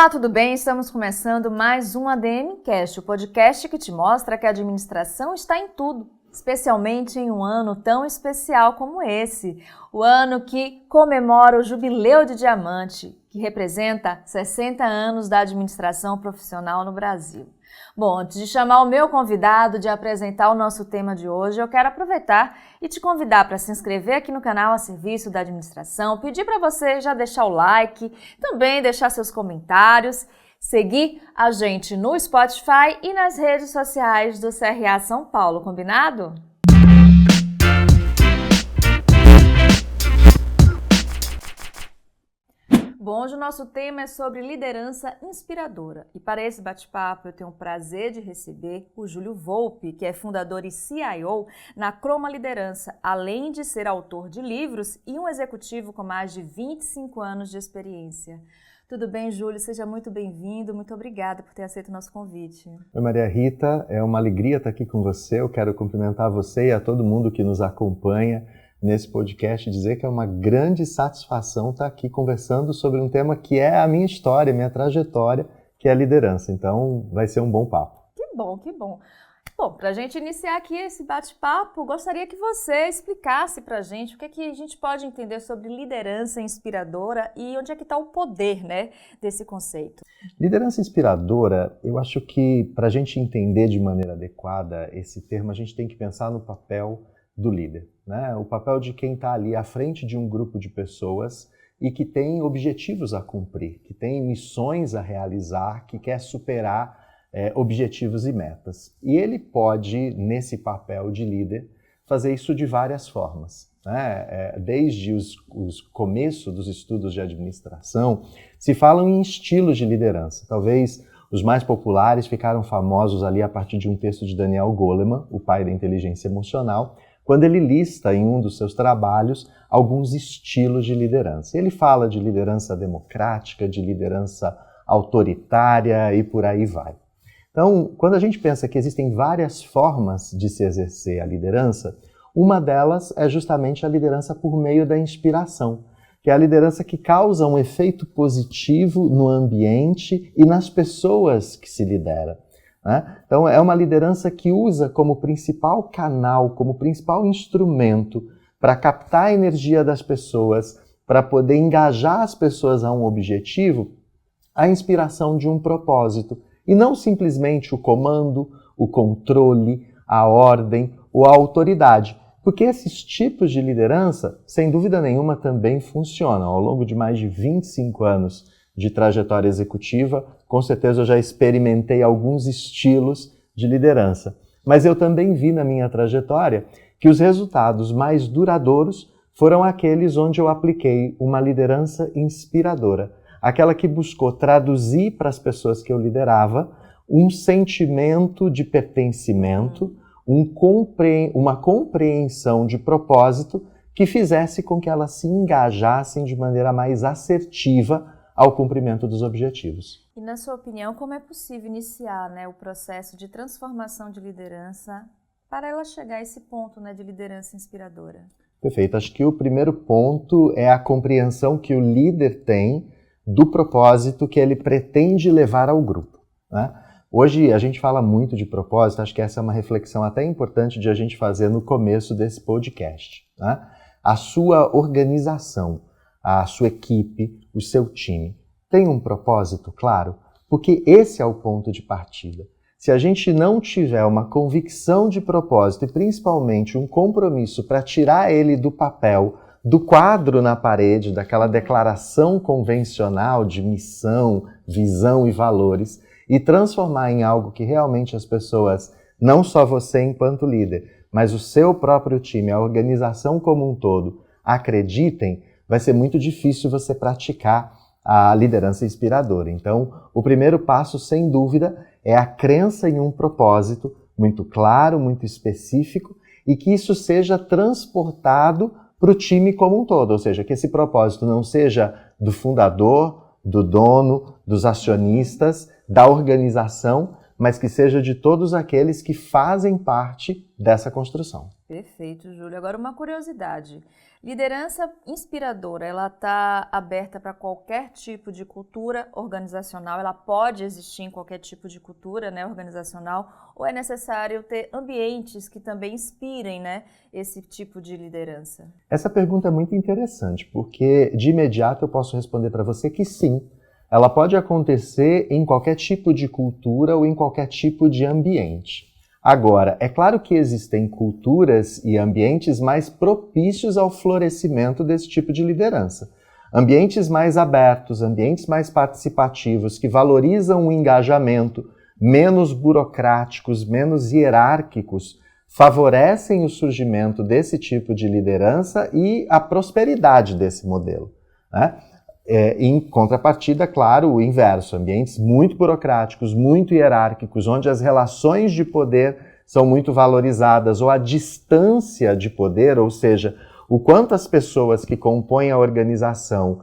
Olá, tudo bem? Estamos começando mais um ADMcast, o podcast que te mostra que a administração está em tudo, especialmente em um ano tão especial como esse, o ano que comemora o Jubileu de Diamante, que representa 60 anos da administração profissional no Brasil. Bom, antes de chamar o meu convidado, de apresentar o nosso tema de hoje, eu quero aproveitar e te convidar para se inscrever aqui no canal a serviço da administração, pedir para você já deixar o like, também deixar seus comentários, seguir a gente no Spotify e nas redes sociais do CRA São Paulo, combinado? Bom, hoje o nosso tema é sobre liderança inspiradora. E para esse bate-papo eu tenho o prazer de receber o Júlio Volpi, que é fundador e CIO na Croma Liderança, além de ser autor de livros e um executivo com mais de 25 anos de experiência. Tudo bem, Júlio? Seja muito bem-vindo. Muito obrigada por ter aceito o nosso convite. Oi, Maria Rita. É uma alegria estar aqui com você. Eu quero cumprimentar você e a todo mundo que nos acompanha nesse podcast, dizer que é uma grande satisfação estar aqui conversando sobre um tema que é a minha história, minha trajetória, que é a liderança. Então, vai ser um bom papo. Que bom, que bom. Bom, para a gente iniciar aqui esse bate-papo, gostaria que você explicasse para a gente o que é que a gente pode entender sobre liderança inspiradora e onde é que está o poder, né, desse conceito. Liderança inspiradora, eu acho que para a gente entender de maneira adequada esse termo, a gente tem que pensar no papel do líder, né? O papel de quem está ali à frente de um grupo de pessoas e que tem objetivos a cumprir, que tem missões a realizar, que quer superar objetivos e metas. E ele pode, nesse papel de líder, fazer isso de várias formas, né? Desde os começos dos estudos de administração, se falam em estilos de liderança. Talvez os mais populares ficaram famosos ali a partir de um texto de Daniel Goleman, o pai da inteligência emocional, quando ele lista em um dos seus trabalhos alguns estilos de liderança. Ele fala de liderança democrática, de liderança autoritária e por aí vai. Então, quando a gente pensa que existem várias formas de se exercer a liderança, uma delas é justamente a liderança por meio da inspiração, que é a liderança que causa um efeito positivo no ambiente e nas pessoas que se lidera. Então, é uma liderança que usa como principal canal, como principal instrumento para captar a energia das pessoas, para poder engajar as pessoas a um objetivo, a inspiração de um propósito. E não simplesmente o comando, o controle, a ordem ou a autoridade. Porque esses tipos de liderança, sem dúvida nenhuma, também funcionam. Ao longo de mais de 25 anos de trajetória executiva, com certeza eu já experimentei alguns estilos de liderança. Mas eu também vi na minha trajetória que os resultados mais duradouros foram aqueles onde eu apliquei uma liderança inspiradora. Aquela que buscou traduzir para as pessoas que eu liderava um sentimento de pertencimento, uma compreensão de propósito que fizesse com que elas se engajassem de maneira mais assertiva ao cumprimento dos objetivos. E na sua opinião, como é possível iniciar, né, o processo de transformação de liderança para ela chegar a esse ponto, né, de liderança inspiradora? Perfeito. Acho que o primeiro ponto é a compreensão que o líder tem do propósito que ele pretende levar ao grupo, né? Hoje a gente fala muito de propósito, acho que essa é uma reflexão até importante de a gente fazer no começo desse podcast, né? A sua organização, a sua equipe, o seu time, tem um propósito claro? Porque esse é o ponto de partida. Se a gente não tiver uma convicção de propósito e principalmente um compromisso para tirar ele do papel, do quadro na parede, daquela declaração convencional de missão, visão e valores, e transformar em algo que realmente as pessoas, não só você enquanto líder, mas o seu próprio time, a organização como um todo, acreditem, vai ser muito difícil você praticar a liderança inspiradora. Então, o primeiro passo, sem dúvida, é a crença em um propósito muito claro, muito específico, e que isso seja transportado para o time como um todo, ou seja, que esse propósito não seja do fundador, do dono, dos acionistas, da organização, mas que seja de todos aqueles que fazem parte dessa construção. Perfeito, Júlio. Agora uma curiosidade. Liderança inspiradora, ela está aberta para qualquer tipo de cultura organizacional? Ela pode existir em qualquer tipo de cultura, né, organizacional? Ou é necessário ter ambientes que também inspirem, né, esse tipo de liderança? Essa pergunta é muito interessante, porque de imediato eu posso responder para você que sim. Ela pode acontecer em qualquer tipo de cultura ou em qualquer tipo de ambiente. Agora, é claro que existem culturas e ambientes mais propícios ao florescimento desse tipo de liderança. Ambientes mais abertos, ambientes mais participativos, que valorizam o engajamento, menos burocráticos, menos hierárquicos, favorecem o surgimento desse tipo de liderança e a prosperidade desse modelo, né? Em contrapartida, claro, o inverso, ambientes muito burocráticos, muito hierárquicos, onde as relações de poder são muito valorizadas, ou a distância de poder, ou seja, o quanto as pessoas que compõem a organização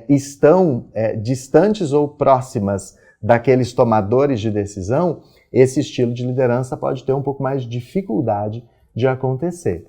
estão distantes ou próximas daqueles tomadores de decisão, esse estilo de liderança pode ter um pouco mais de dificuldade de acontecer.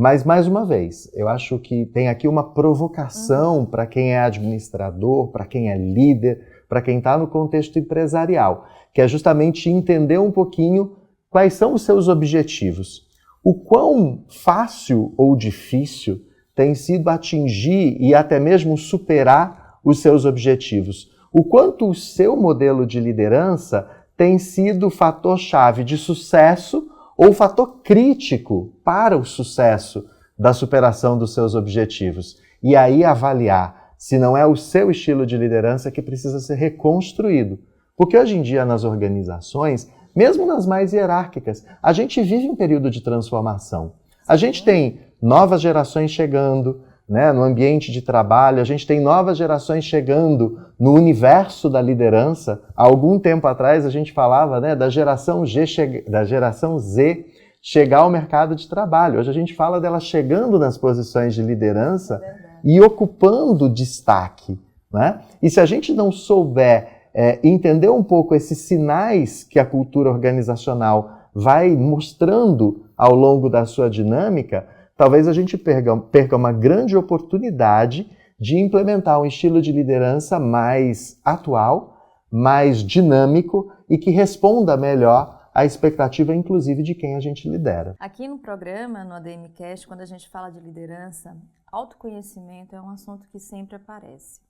Mas, mais uma vez, eu acho que tem aqui uma provocação para quem é administrador, para quem é líder, para quem está no contexto empresarial, que é justamente entender um pouquinho quais são os seus objetivos. O quão fácil ou difícil tem sido atingir e até mesmo superar os seus objetivos. O quanto o seu modelo de liderança tem sido fator-chave de sucesso ou fator crítico para o sucesso da superação dos seus objetivos. E aí avaliar se não é o seu estilo de liderança que precisa ser reconstruído. Porque hoje em dia nas organizações, mesmo nas mais hierárquicas, a gente vive um período de transformação. A gente tem novas gerações chegando, né, no ambiente de trabalho, a gente tem novas gerações chegando no universo da liderança. Há algum tempo atrás a gente falava, né, da geração Z chegar ao mercado de trabalho. Hoje a gente fala dela chegando nas posições de liderança e ocupando destaque, né? E se a gente não souber entender um pouco esses sinais que a cultura organizacional vai mostrando ao longo da sua dinâmica, talvez a gente perca uma grande oportunidade de implementar um estilo de liderança mais atual, mais dinâmico e que responda melhor à expectativa, inclusive, de quem a gente lidera. Aqui no programa, no ADMcast, quando a gente fala de liderança, autoconhecimento é um assunto que sempre aparece.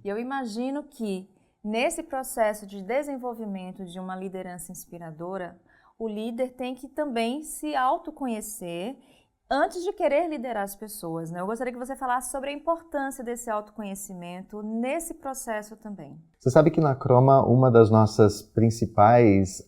E eu imagino que, nesse processo de desenvolvimento de uma liderança inspiradora, o líder tem que também se autoconhecer antes de querer liderar as pessoas, né? Eu gostaria que você falasse sobre a importância desse autoconhecimento nesse processo também. Você sabe que na Croma, uma das nossas principais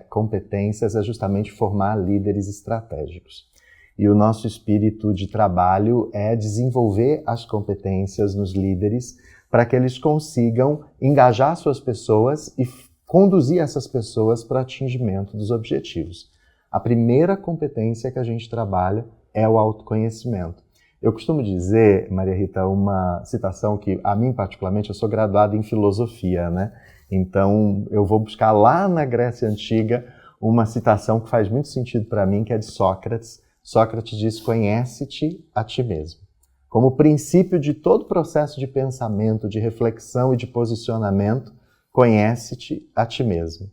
competências é justamente formar líderes estratégicos. E o nosso espírito de trabalho é desenvolver as competências nos líderes para que eles consigam engajar suas pessoas e conduzir essas pessoas para o atingimento dos objetivos. A primeira competência que a gente trabalha é o autoconhecimento. Eu costumo dizer, Maria Rita, uma citação que, a mim particularmente, eu sou graduado em filosofia, né? Então, eu vou buscar lá na Grécia Antiga uma citação que faz muito sentido para mim, que é de Sócrates. Sócrates diz: conhece-te a ti mesmo. Como princípio de todo processo de pensamento, de reflexão e de posicionamento, conhece-te a ti mesmo.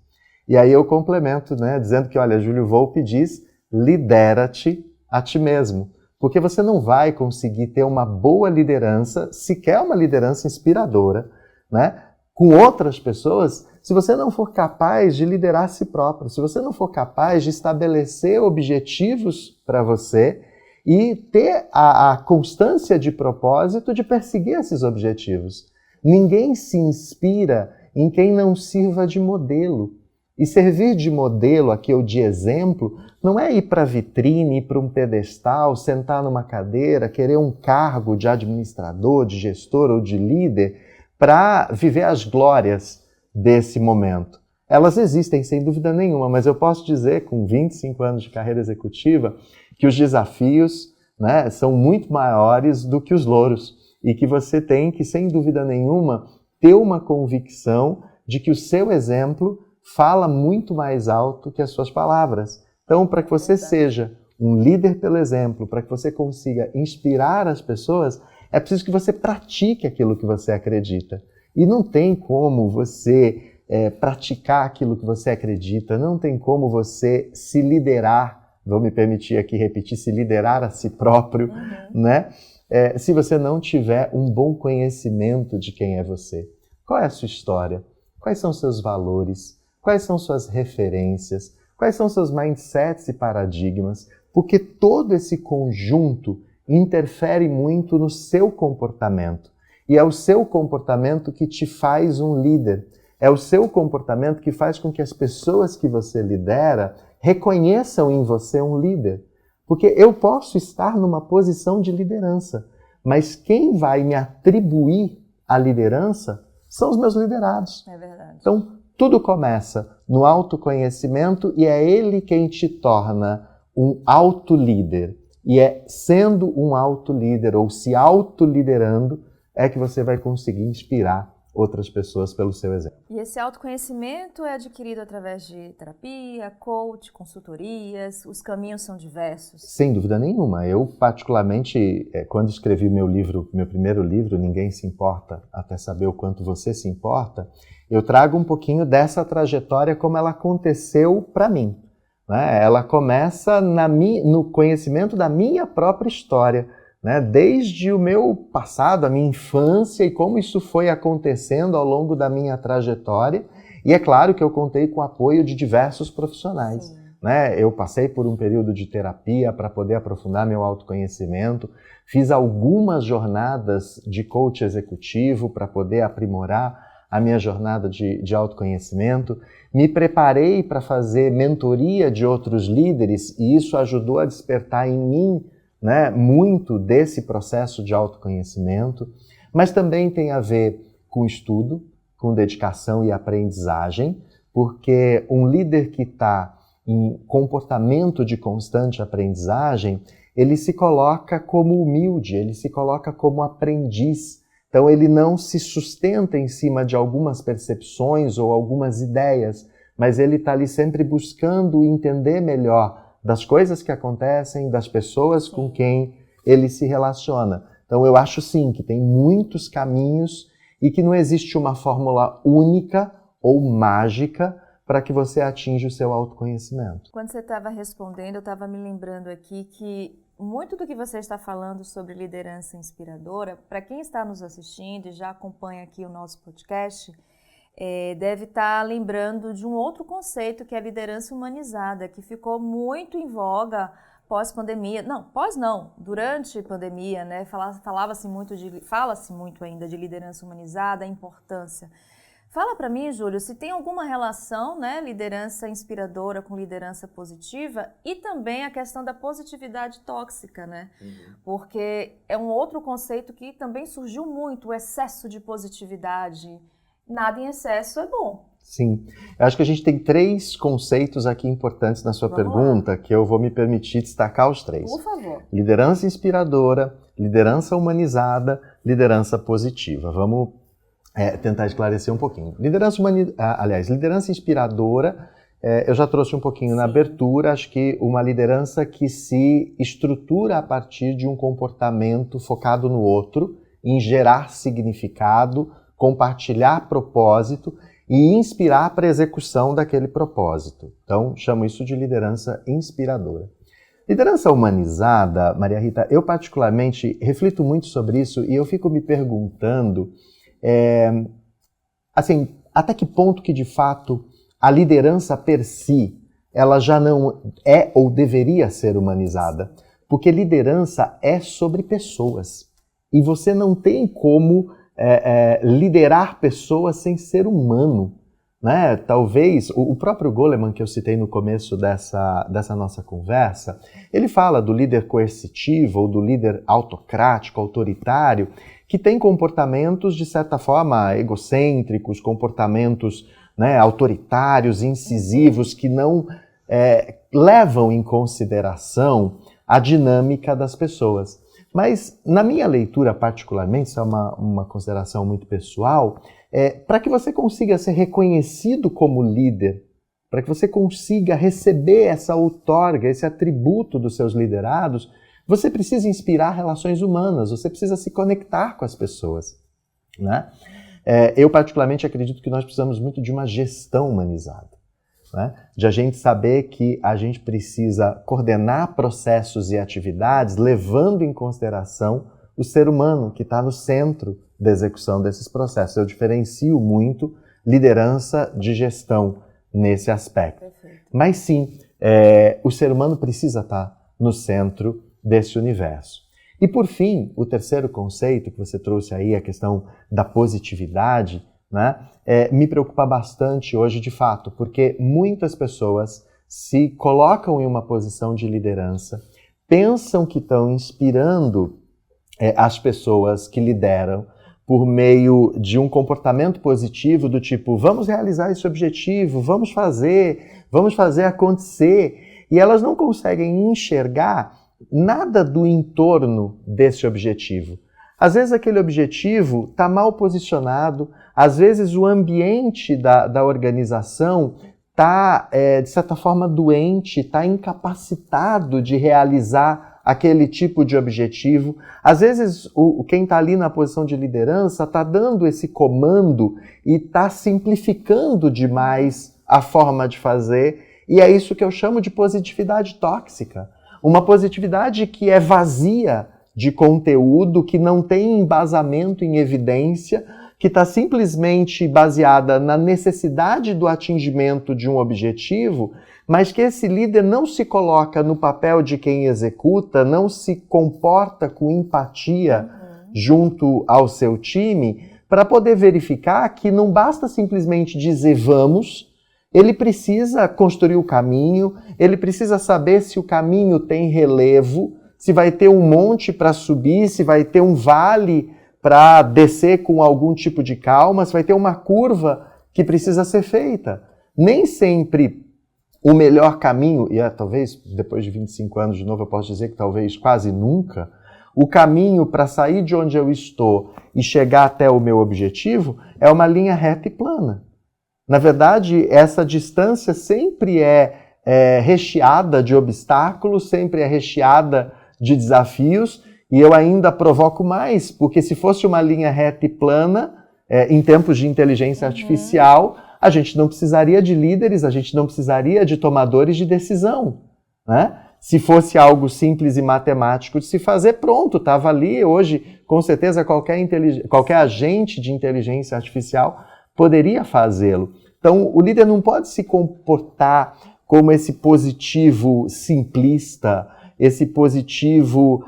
E aí eu complemento, né, dizendo que, olha, Júlio Volpi diz: lidera-te a ti mesmo. Porque você não vai conseguir ter uma boa liderança, sequer uma liderança inspiradora, né, com outras pessoas, se você não for capaz de liderar a si próprio, se você não for capaz de estabelecer objetivos para você e ter a constância de propósito de perseguir esses objetivos. Ninguém se inspira em quem não sirva de modelo. E servir de modelo, aqui ou de exemplo, não é ir para a vitrine, ir para um pedestal, sentar numa cadeira, querer um cargo de administrador, de gestor ou de líder para viver as glórias desse momento. Elas existem, sem dúvida nenhuma, mas eu posso dizer, com 25 anos de carreira executiva, que os desafios, né, são muito maiores do que os louros e que você tem que, sem dúvida nenhuma, ter uma convicção de que o seu exemplo fala muito mais alto que as suas palavras. Então, para que você seja um líder pelo exemplo, para que você consiga inspirar as pessoas, é preciso que você pratique aquilo que você acredita. E não tem como você praticar aquilo que você acredita, não tem como você se liderar, vou me permitir aqui repetir, se liderar a si próprio, né? Se você não tiver um bom conhecimento de quem é você. Qual é a sua história? Quais são seus valores? Quais são suas referências? Quais são seus mindsets e paradigmas? Porque todo esse conjunto interfere muito no seu comportamento. E é o seu comportamento que te faz um líder. É o seu comportamento que faz com que as pessoas que você lidera reconheçam em você um líder. Porque eu posso estar numa posição de liderança, mas quem vai me atribuir a liderança são os meus liderados. É verdade. Então, tudo começa no autoconhecimento e é ele quem te torna um autolíder. E é sendo um autolíder ou se autoliderando é que você vai conseguir inspirar outras pessoas pelo seu exemplo. E esse autoconhecimento é adquirido através de terapia, coach, consultorias, os caminhos são diversos? Sem dúvida nenhuma. Eu, particularmente, quando escrevi meu primeiro livro, Ninguém Se Importa Até Saber o Quanto Você Se Importa, eu trago um pouquinho dessa trajetória como ela aconteceu para mim. Né? Ela começa no conhecimento da minha própria história, né? Desde o meu passado, a minha infância e como isso foi acontecendo ao longo da minha trajetória. E é claro que eu contei com o apoio de diversos profissionais. Né? Eu passei por um período de terapia para poder aprofundar meu autoconhecimento, fiz algumas jornadas de coach executivo para poder aprimorar a minha jornada de autoconhecimento, me preparei para fazer mentoria de outros líderes e isso ajudou a despertar em mim, né, muito desse processo de autoconhecimento, mas também tem a ver com estudo, com dedicação e aprendizagem, porque um líder que está em comportamento de constante aprendizagem, ele se coloca como humilde, ele se coloca como aprendiz. Então ele não se sustenta em cima de algumas percepções ou algumas ideias, mas ele está ali sempre buscando entender melhor das coisas que acontecem, das pessoas com quem ele se relaciona. Então eu acho sim que tem muitos caminhos e que não existe uma fórmula única ou mágica para que você atinja o seu autoconhecimento. Quando você estava respondendo, eu estava me lembrando aqui que muito do que você está falando sobre liderança inspiradora, para quem está nos assistindo e já acompanha aqui o nosso podcast, deve estar lembrando de um outro conceito que é a liderança humanizada, que ficou muito em voga pós-pandemia. Durante a pandemia, né? Fala-se muito ainda de liderança humanizada, a importância. Fala para mim, Júlio, se tem alguma relação, né, liderança inspiradora com liderança positiva e também a questão da positividade tóxica, né? Porque é um outro conceito que também surgiu muito, o excesso de positividade. Nada em excesso é bom. Sim. Eu acho que a gente tem 3 conceitos aqui importantes na sua pergunta, que eu vou me permitir destacar os 3. Por favor. Liderança inspiradora, liderança humanizada, liderança positiva. Vamos tentar esclarecer um pouquinho. Liderança inspiradora, eu já trouxe um pouquinho na abertura, acho que uma liderança que se estrutura a partir de um comportamento focado no outro, em gerar significado, compartilhar propósito e inspirar para a execução daquele propósito. Então, chamo isso de liderança inspiradora. Liderança humanizada, Maria Rita, eu particularmente reflito muito sobre isso e eu fico me perguntando, até que ponto que de fato a liderança per si, ela já não é ou deveria ser humanizada. Porque liderança é sobre pessoas. E você não tem como liderar pessoas sem ser humano, né? Talvez o próprio Goleman, que eu citei no começo dessa nossa conversa, ele fala do líder coercitivo ou do líder autocrático, autoritário, que tem comportamentos, de certa forma, egocêntricos, comportamentos, né, autoritários, incisivos, que não levam em consideração a dinâmica das pessoas. Mas, na minha leitura particularmente, isso é uma consideração muito pessoal, Para que você consiga ser reconhecido como líder, para que você consiga receber essa outorga, esse atributo dos seus liderados, você precisa inspirar relações humanas, você precisa se conectar com as pessoas, né? Eu particularmente acredito que nós precisamos muito de uma gestão humanizada, né? De a gente saber que a gente precisa coordenar processos e atividades levando em consideração o ser humano que está no centro da execução desses processos. Eu diferencio muito liderança de gestão nesse aspecto. Perfeito. Mas sim, o ser humano precisa estar no centro desse universo. E por fim, o terceiro conceito que você trouxe aí, a questão da positividade, né, me preocupa bastante hoje de fato, porque muitas pessoas se colocam em uma posição de liderança, pensam que estão inspirando as pessoas que lideram por meio de um comportamento positivo do tipo, vamos realizar esse objetivo, vamos fazer acontecer. E elas não conseguem enxergar nada do entorno desse objetivo. Às vezes aquele objetivo está mal posicionado, às vezes o ambiente da organização está, de certa forma, doente, está incapacitado de realizar aquele tipo de objetivo. Às vezes quem está ali na posição de liderança está dando esse comando e está simplificando demais a forma de fazer, e é isso que eu chamo de positividade tóxica. Uma positividade que é vazia de conteúdo, que não tem embasamento em evidência, que está simplesmente baseada na necessidade do atingimento de um objetivo, mas que esse líder não se coloca no papel de quem executa, não se comporta com empatia junto ao seu time, para poder verificar que não basta simplesmente dizer vamos. Ele precisa construir o caminho, ele precisa saber se o caminho tem relevo, se vai ter um monte para subir, se vai ter um vale para descer com algum tipo de calma, se vai ter uma curva que precisa ser feita. Nem sempre o melhor caminho, e talvez depois de 25 anos de novo eu posso dizer que talvez quase nunca, o caminho para sair de onde eu estou e chegar até o meu objetivo é uma linha reta e plana. Na verdade, essa distância sempre é recheada de obstáculos, sempre é recheada de desafios, e eu ainda provoco mais, porque se fosse uma linha reta e plana, em tempos de inteligência artificial, a gente não precisaria de líderes, a gente não precisaria de tomadores de decisão, né? Se fosse algo simples e matemático de se fazer, pronto, estava ali. Hoje, com certeza, qualquer agente de inteligência artificial poderia fazê-lo. Então, o líder não pode se comportar como esse positivo simplista, esse positivo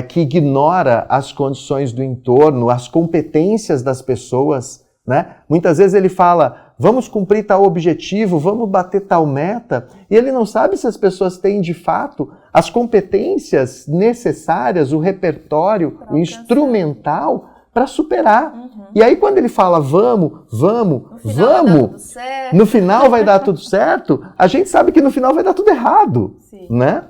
que ignora as condições do entorno, as competências das pessoas, né? Muitas vezes ele fala, vamos cumprir tal objetivo, vamos bater tal meta, e ele não sabe se as pessoas têm, de fato, as competências necessárias, o repertório, o instrumental para superar. E aí quando ele fala vamos, no final vai dar tudo certo, a gente sabe que no final vai dar tudo errado, né?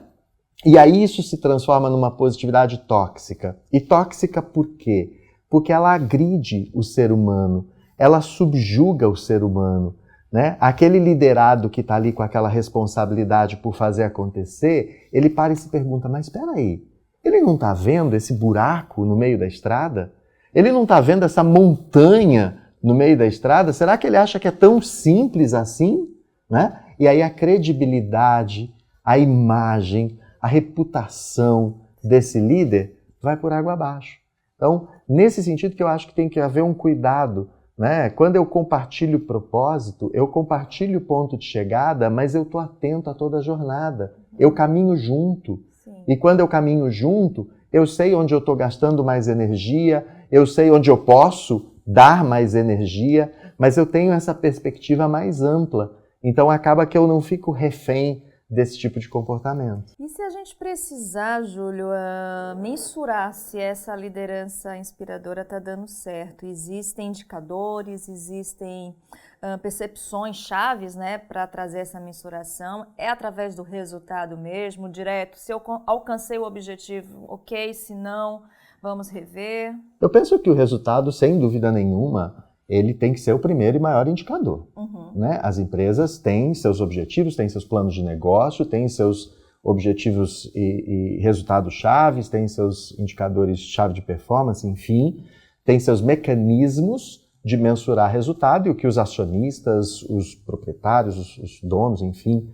E aí isso se transforma numa positividade tóxica. E tóxica por quê? Porque ela agride o ser humano, ela subjuga o ser humano, né? Aquele liderado que está ali com aquela responsabilidade por fazer acontecer, ele para e se pergunta, mas espera aí, ele não está vendo esse buraco no meio da estrada? Ele não está vendo essa montanha no meio da estrada? Será que ele acha que é tão simples assim? Né? E aí a credibilidade, a imagem, a reputação desse líder vai por água abaixo. Então, nesse sentido que eu acho que tem que haver um cuidado, né? Quando eu compartilho o propósito, eu compartilho o ponto de chegada, mas eu estou atento a toda a jornada. Eu caminho junto. E quando eu caminho junto, eu sei onde eu estou gastando mais energia, eu sei onde eu posso dar mais energia, mas eu tenho essa perspectiva mais ampla. Então acaba que eu não fico refém desse tipo de comportamento. E se a gente precisar, Júlio, mensurar se essa liderança inspiradora está dando certo? Existem indicadores, existem percepções chaves, né, para trazer essa mensuração? É através do resultado mesmo, direto? Se eu alcancei o objetivo, ok, se não, vamos rever? Eu penso que o resultado, sem dúvida nenhuma, ele tem que ser o primeiro e maior indicador. Né? As empresas têm seus objetivos, têm seus planos de negócio, têm seus objetivos e resultados chaves, têm seus indicadores-chave de performance, enfim, têm seus mecanismos de mensurar resultado e o que os acionistas, os proprietários, os donos, enfim,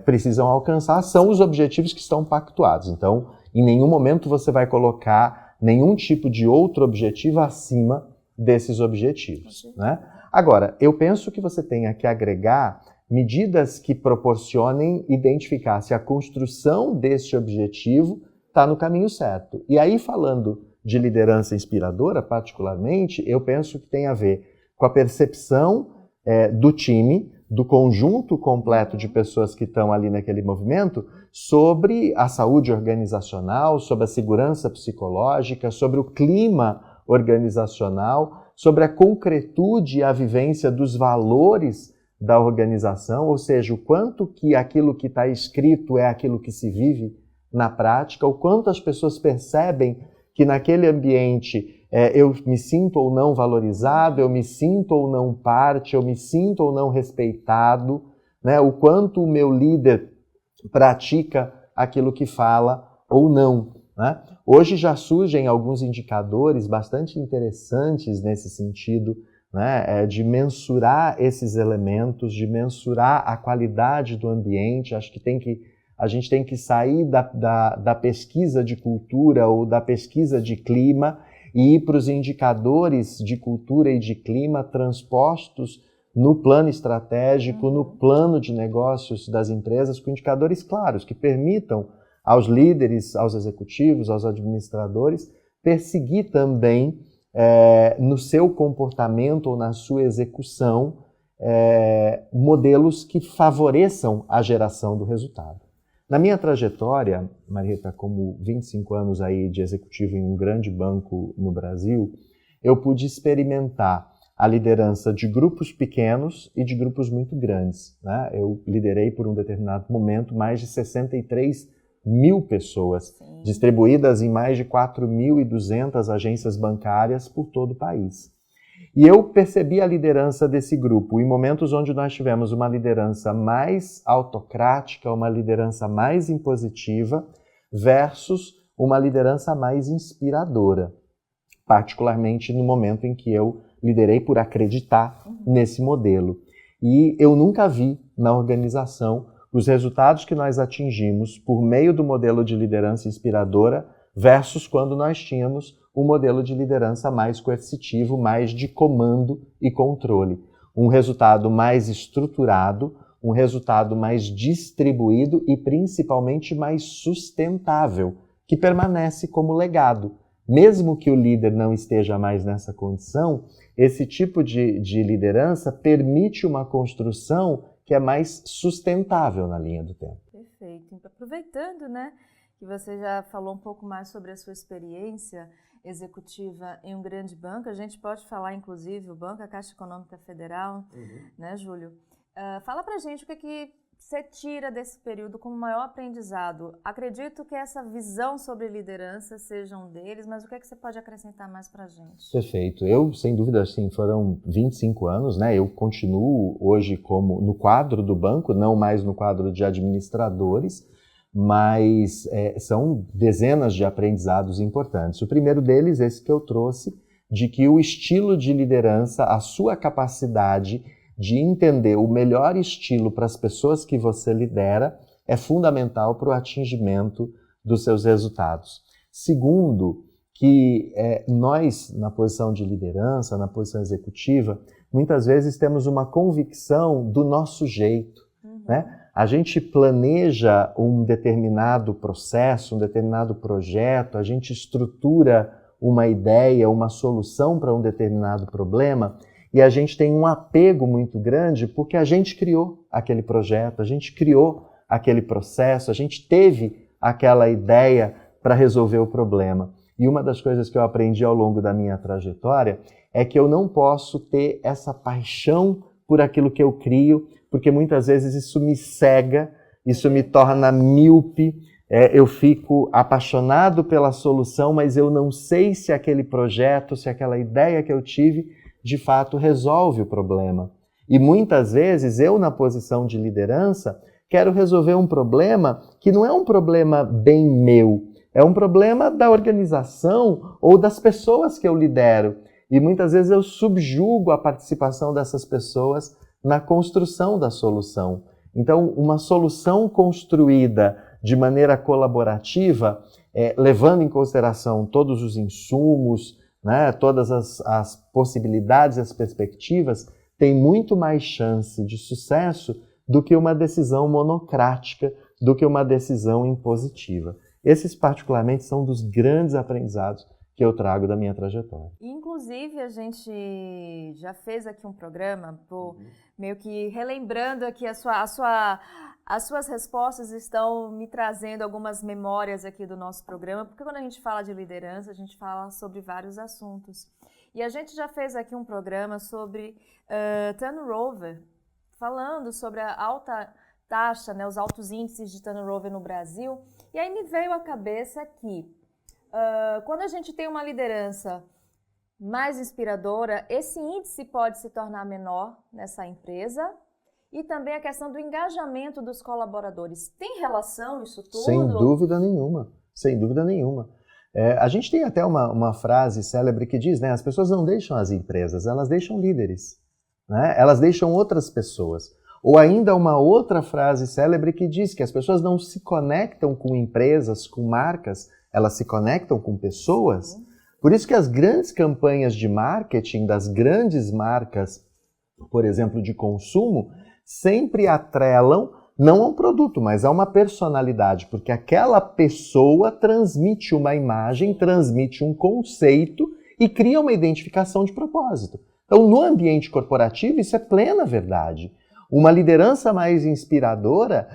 precisam alcançar são os objetivos que estão pactuados. Então, em nenhum momento você vai colocar nenhum tipo de outro objetivo acima desses objetivos. Né? Agora, eu penso que você tenha que agregar medidas que proporcionem identificar se a construção desse objetivo está no caminho certo. E aí, falando de liderança inspiradora, particularmente, eu penso que tem a ver com a percepção do time, do conjunto completo de pessoas que estão ali naquele movimento, sobre a saúde organizacional, sobre a segurança psicológica, sobre o clima organizacional, sobre a concretude e a vivência dos valores da organização, ou seja, o quanto que aquilo que está escrito é aquilo que se vive na prática, o quanto as pessoas percebem que naquele ambiente eu me sinto ou não valorizado, eu me sinto ou não parte, eu me sinto ou não respeitado, né? O quanto o meu líder pratica aquilo que fala ou não. Né? Hoje já surgem alguns indicadores bastante interessantes nesse sentido, né? De mensurar esses elementos, de mensurar a qualidade do ambiente. Acho que a gente tem que sair da pesquisa de cultura ou da pesquisa de clima e ir para os indicadores de cultura e de clima transpostos no plano estratégico, no plano de negócios das empresas, com indicadores claros que permitam aos líderes, aos executivos, aos administradores, perseguir também no seu comportamento ou na sua execução modelos que favoreçam a geração do resultado. Na minha trajetória, Marieta, como 25 anos aí de executivo em um grande banco no Brasil, eu pude experimentar a liderança de grupos pequenos e de grupos muito grandes. Né? Eu liderei por um determinado momento mais de 63 mil pessoas, distribuídas em mais de 4.200 agências bancárias por todo o país. E eu percebi a liderança desse grupo em momentos onde nós tivemos uma liderança mais autocrática, uma liderança mais impositiva, versus uma liderança mais inspiradora, particularmente no momento em que eu liderei por acreditar nesse modelo. E eu nunca vi na organização os resultados que nós atingimos por meio do modelo de liderança inspiradora versus quando nós tínhamos um modelo de liderança mais coercitivo, mais de comando e controle. Um resultado mais estruturado, um resultado mais distribuído e principalmente mais sustentável, que permanece como legado. Mesmo que o líder não esteja mais nessa condição, esse tipo de liderança permite uma construção que é mais sustentável na linha do tempo. Perfeito. Aproveitando, né, que você já falou um pouco mais sobre a sua experiência executiva em um grande banco, a gente pode falar, inclusive, o banco, a Caixa Econômica Federal, né, Júlio? Fala pra gente o que você tira desse período como maior aprendizado. Acredito que essa visão sobre liderança seja um deles, mas o que você pode acrescentar mais pra gente? Perfeito. Eu, sem dúvida, assim, foram 25 anos, né? Eu continuo hoje como no quadro do banco, não mais no quadro de administradores, mas são dezenas de aprendizados importantes. O primeiro deles, esse que eu trouxe, de que o estilo de liderança, a sua capacidade de entender o melhor estilo para as pessoas que você lidera é fundamental para o atingimento dos seus resultados. Segundo, que nós, na posição de liderança, na posição executiva, muitas vezes temos uma convicção do nosso jeito, né? A gente planeja um determinado processo, um determinado projeto, a gente estrutura uma ideia, uma solução para um determinado problema e a gente tem um apego muito grande porque a gente criou aquele projeto, a gente criou aquele processo, a gente teve aquela ideia para resolver o problema. E uma das coisas que eu aprendi ao longo da minha trajetória é que eu não posso ter essa paixão por aquilo que eu crio, porque muitas vezes isso me cega, isso me torna míope, eu fico apaixonado pela solução, mas eu não sei se aquele projeto, se aquela ideia que eu tive de fato, resolve o problema. E muitas vezes eu, na posição de liderança, quero resolver um problema que não é um problema bem meu, é um problema da organização ou das pessoas que eu lidero. E muitas vezes eu subjugo a participação dessas pessoas na construção da solução. Então, uma solução construída de maneira colaborativa, levando em consideração todos os insumos, né, todas as possibilidades, as perspectivas, tem muito mais chance de sucesso do que uma decisão monocrática, do que uma decisão impositiva. Esses, particularmente, são dos grandes aprendizados que eu trago da minha trajetória. Inclusive, a gente já fez aqui um programa, meio que relembrando aqui as suas respostas estão me trazendo algumas memórias aqui do nosso programa, porque quando a gente fala de liderança, a gente fala sobre vários assuntos. E a gente já fez aqui um programa sobre turnover, falando sobre a alta taxa, né, os altos índices de turnover no Brasil. E aí me veio à cabeça que quando a gente tem uma liderança mais inspiradora, esse índice pode se tornar menor nessa empresa. E também a questão do engajamento dos colaboradores. Tem relação isso tudo? Sem dúvida nenhuma, sem dúvida nenhuma. A gente tem até uma frase célebre que diz, né, as pessoas não deixam as empresas, elas deixam líderes, né? Elas deixam outras pessoas. Ou ainda uma outra frase célebre que diz que as pessoas não se conectam com empresas, com marcas, elas se conectam com pessoas. Por isso que as grandes campanhas de marketing das grandes marcas, por exemplo, de consumo, sempre atrelam não a um produto, mas a uma personalidade, porque aquela pessoa transmite uma imagem, transmite um conceito e cria uma identificação de propósito. Então, no ambiente corporativo, isso é plena verdade. Uma liderança mais inspiradora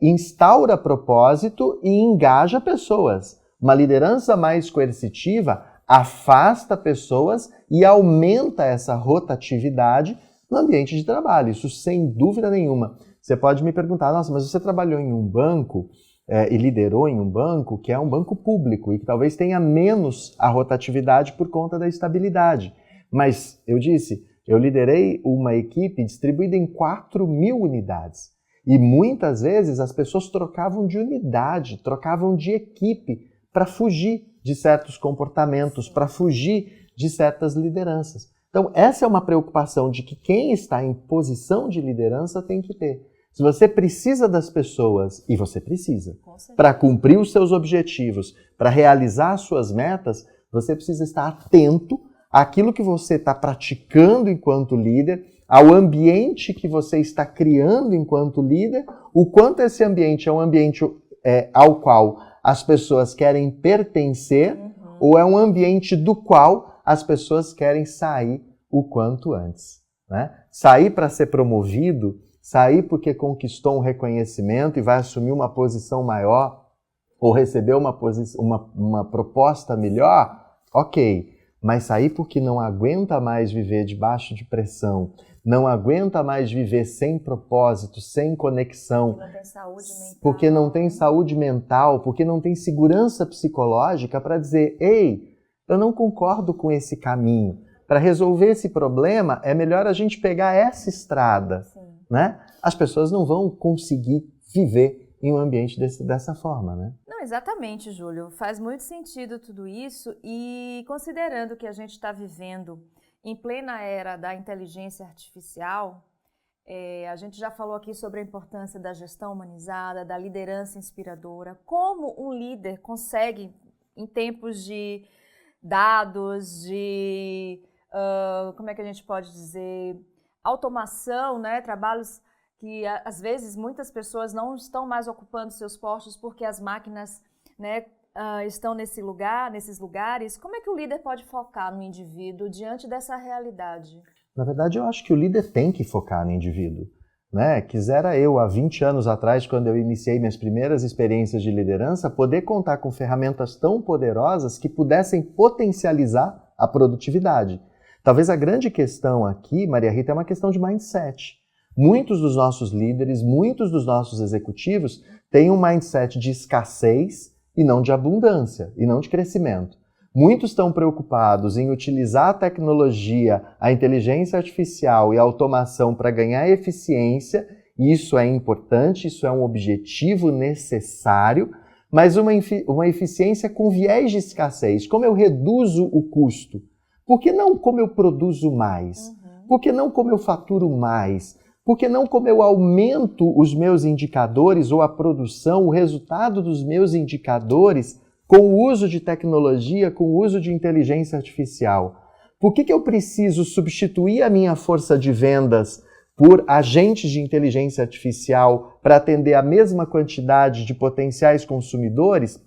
instaura propósito e engaja pessoas. Uma liderança mais coercitiva afasta pessoas e aumenta essa rotatividade no ambiente de trabalho. Isso sem dúvida nenhuma. Você pode me perguntar, nossa, mas você trabalhou em um banco e liderou em um banco que é um banco público e que talvez tenha menos a rotatividade por conta da estabilidade. Mas eu disse, eu liderei uma equipe distribuída em 4.000 unidades. E muitas vezes as pessoas trocavam de unidade, trocavam de equipe para fugir de certos comportamentos, para fugir de certas lideranças. Então, essa é uma preocupação de que quem está em posição de liderança tem que ter. Se você precisa das pessoas, e você precisa, para cumprir os seus objetivos, para realizar as suas metas, você precisa estar atento àquilo que você está praticando enquanto líder, ao ambiente que você está criando enquanto líder, o quanto esse ambiente é um ambiente ao qual as pessoas querem pertencer, ou é um ambiente do qual as pessoas querem sair o quanto antes, né? Sair para ser promovido, sair porque conquistou um reconhecimento e vai assumir uma posição maior, ou receber uma proposta melhor, ok. Mas sair porque não aguenta mais viver debaixo de pressão, não aguenta mais viver sem propósito, sem conexão, não tem saúde mental. Porque não tem saúde mental, porque não tem segurança psicológica para dizer, ei, eu não concordo com esse caminho. Para resolver esse problema, é melhor a gente pegar essa estrada, né? As pessoas não vão conseguir viver em um ambiente dessa forma, né? Não, exatamente, Júlio. Faz muito sentido tudo isso e considerando que a gente está vivendo em plena era da inteligência artificial, a gente já falou aqui sobre a importância da gestão humanizada, da liderança inspiradora. Como um líder consegue, em tempos de dados, de, como é que a gente pode dizer, automação, né? Trabalhos que, às vezes, muitas pessoas não estão mais ocupando seus postos porque as máquinas, né, estão nesses lugares. Como é que o líder pode focar no indivíduo diante dessa realidade? Na verdade, eu acho que o líder tem que focar no indivíduo, né? Quisera eu, há 20 anos atrás, quando eu iniciei minhas primeiras experiências de liderança, poder contar com ferramentas tão poderosas que pudessem potencializar a produtividade. Talvez a grande questão aqui, Maria Rita, é uma questão de mindset. Muitos dos nossos líderes, muitos dos nossos executivos têm um mindset de escassez e não de abundância, e não de crescimento. Muitos estão preocupados em utilizar a tecnologia, a inteligência artificial e a automação para ganhar eficiência. Isso é importante, isso é um objetivo necessário, mas uma eficiência com viés de escassez. Como eu reduzo o custo? Por que não como eu produzo mais? Por que não como eu faturo mais? Por que não como eu aumento os meus indicadores ou a produção, o resultado dos meus indicadores com o uso de tecnologia, com o uso de inteligência artificial? Por que eu preciso substituir a minha força de vendas por agentes de inteligência artificial para atender a mesma quantidade de potenciais consumidores,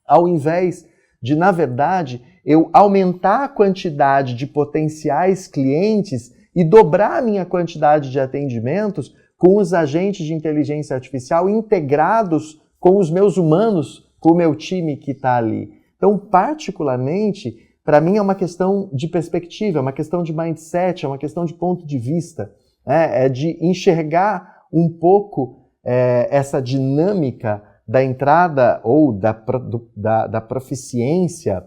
ao invés de, na verdade, eu aumentar a quantidade de potenciais clientes e dobrar a minha quantidade de atendimentos com os agentes de inteligência artificial integrados com os meus humanos, com o meu time que está ali. Então, particularmente, para mim é uma questão de perspectiva, é uma questão de mindset, é uma questão de ponto de vista, né? É de enxergar um pouco essa dinâmica da entrada ou da proficiência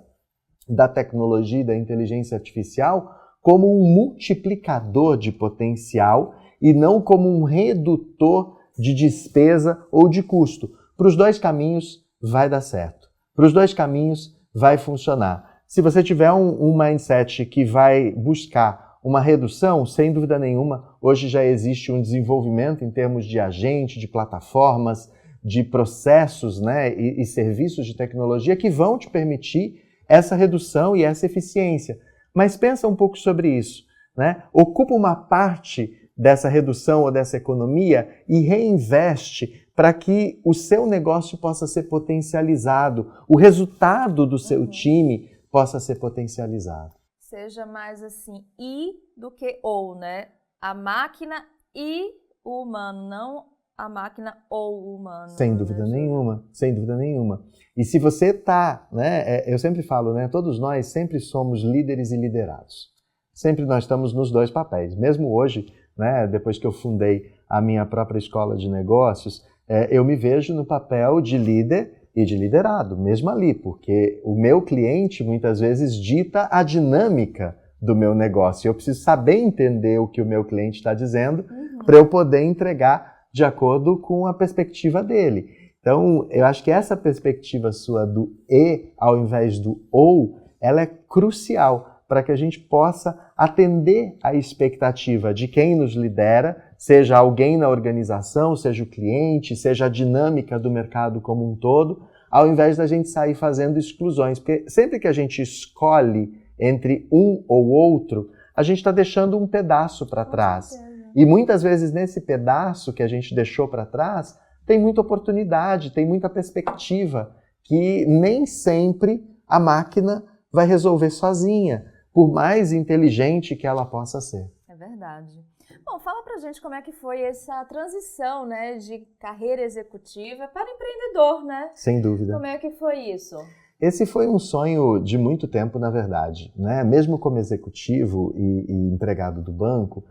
da tecnologia e da inteligência artificial como um multiplicador de potencial e não como um redutor de despesa ou de custo. Para os dois caminhos vai dar certo. Para os dois caminhos vai funcionar. Se você tiver um mindset que vai buscar uma redução, sem dúvida nenhuma, hoje já existe um desenvolvimento em termos de agente, de plataformas, de processos, né, e serviços de tecnologia que vão te permitir essa redução e essa eficiência. Mas pensa um pouco sobre isso, né? Ocupa uma parte dessa redução ou dessa economia e reinveste para que o seu negócio possa ser potencializado, o resultado do seu time possa ser potencializado. Seja mais assim, e do que ou, né? A máquina e o humano, não a máquina ou o humano. Sem dúvida nenhuma, sem dúvida nenhuma. E se você está, né, eu sempre falo, né, todos nós sempre somos líderes e liderados. Sempre nós estamos nos dois papéis. Mesmo hoje, né, depois que eu fundei a minha própria escola de negócios, eu me vejo no papel de líder e de liderado, mesmo ali, porque o meu cliente muitas vezes dita a dinâmica do meu negócio. Eu preciso saber entender o que o meu cliente está dizendo para eu poder entregar de acordo com a perspectiva dele. Então, eu acho que essa perspectiva sua do e ao invés do ou, ela é crucial para que a gente possa atender a expectativa de quem nos lidera, seja alguém na organização, seja o cliente, seja a dinâmica do mercado como um todo, ao invés da gente sair fazendo exclusões. Porque sempre que a gente escolhe entre um ou outro, a gente está deixando um pedaço para trás. E muitas vezes nesse pedaço que a gente deixou para trás, tem muita oportunidade, tem muita perspectiva, que nem sempre a máquina vai resolver sozinha, por mais inteligente que ela possa ser. É verdade. Bom, fala pra gente como é que foi essa transição, né, de carreira executiva para empreendedor, né? Sem dúvida. Como é que foi isso? Esse foi um sonho de muito tempo, na verdade, né? Mesmo como executivo e empregado do banco,